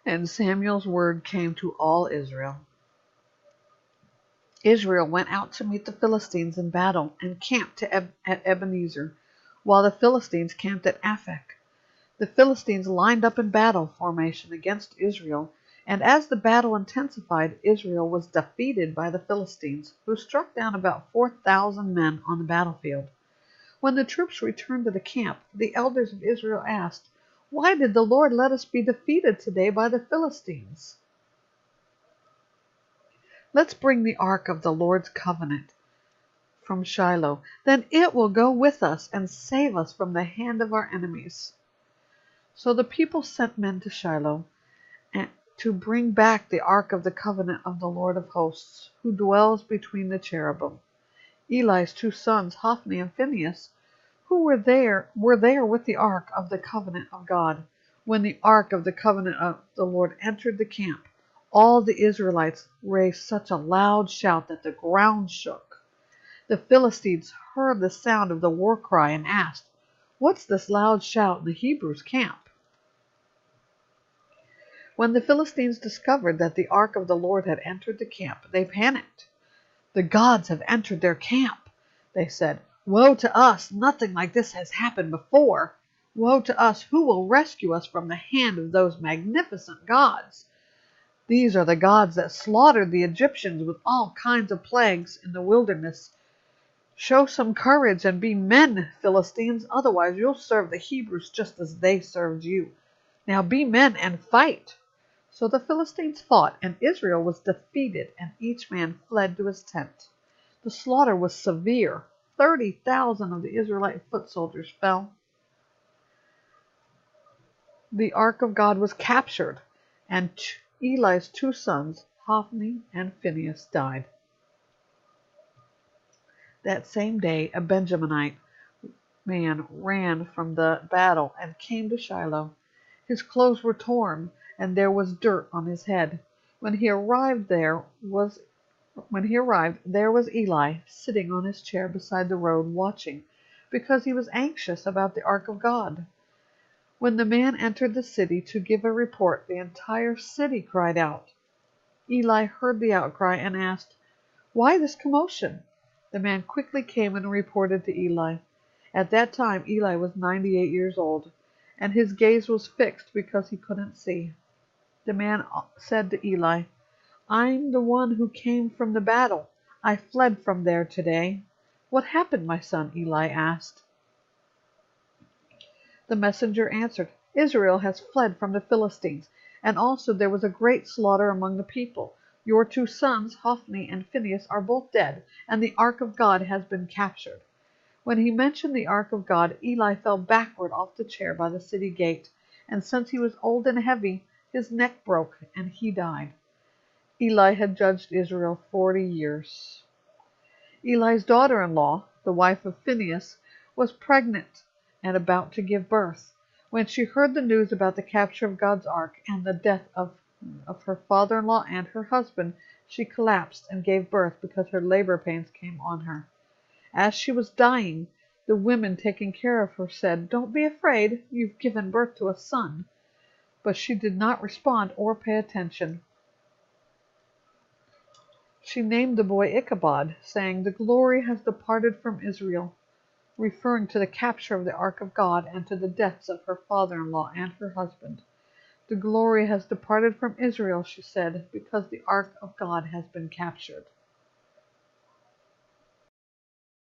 And Samuel's word came to all Israel. Israel went out to meet the Philistines in battle and camped at Ebenezer, while the Philistines camped at Aphek. The Philistines lined up in battle formation against Israel, and as the battle intensified, Israel was defeated by the Philistines, who struck down about 4,000 men on the battlefield. When the troops returned to the camp, the elders of Israel asked, "Why did the Lord let us be defeated today by the Philistines? Let's bring the ark of the Lord's covenant from Shiloh. Then it will go with us and save us from the hand of our enemies." So the people sent men to Shiloh to bring back the ark of the covenant of the Lord of hosts, who dwells between the cherubim. Eli's two sons, Hophni and Phinehas, who were there with the ark of the covenant of God. When the ark of the covenant of the Lord entered the camp, all the Israelites raised such a loud shout that the ground shook. The Philistines heard the sound of the war cry and asked, "What's this loud shout in the Hebrews' camp?" When the Philistines discovered that the ark of the Lord had entered the camp, they panicked. "The gods have entered their camp," they said. "Woe to us! Nothing like this has happened before. Woe to us! Who will rescue us from the hand of those magnificent gods? These are the gods that slaughtered the Egyptians with all kinds of plagues in the wilderness. Show some courage and be men, Philistines, otherwise you'll serve the Hebrews just as they served you. Now be men and fight." So the Philistines fought, and Israel was defeated, and each man fled to his tent. The slaughter was severe. 30,000 of the Israelite foot soldiers fell. The ark of God was captured, and Eli's two sons, Hophni and Phinehas, died. That same day, a Benjaminite man ran from the battle and came to Shiloh. His clothes were torn, and there was dirt on his head. When he arrived, there was Eli sitting on his chair beside the road, watching, because he was anxious about the ark of God. When the man entered the city to give a report, the entire city cried out. Eli heard the outcry and asked, "Why this commotion?" The man quickly came and reported to Eli. At that time Eli was 98 years old, and his gaze was fixed because he couldn't see. The man said to Eli, "I'm the one who came from the battle. I fled from there today." "What happened, my son?" Eli asked. The messenger answered, "Israel has fled from the Philistines, and also there was a great slaughter among the people. Your two sons, Hophni and Phinehas, are both dead, and the ark of God has been captured." When he mentioned the ark of God, Eli fell backward off the chair by the city gate, and since he was old and heavy, his neck broke, and he died. Eli had judged Israel 40 years. Eli's daughter-in-law, the wife of Phinehas, was pregnant and about to give birth. When she heard the news about the capture of God's ark and the death of her father-in-law and her husband, she collapsed and gave birth because her labor pains came on her. As she was dying, the women taking care of her said, "Don't be afraid, you've given birth to a son." But she did not respond or pay attention. She named the boy Ichabod, saying, "The glory has departed from Israel," referring to the capture of the ark of God and to the deaths of her father-in-law and her husband. "The glory has departed from Israel," she said, "because the ark of God has been captured."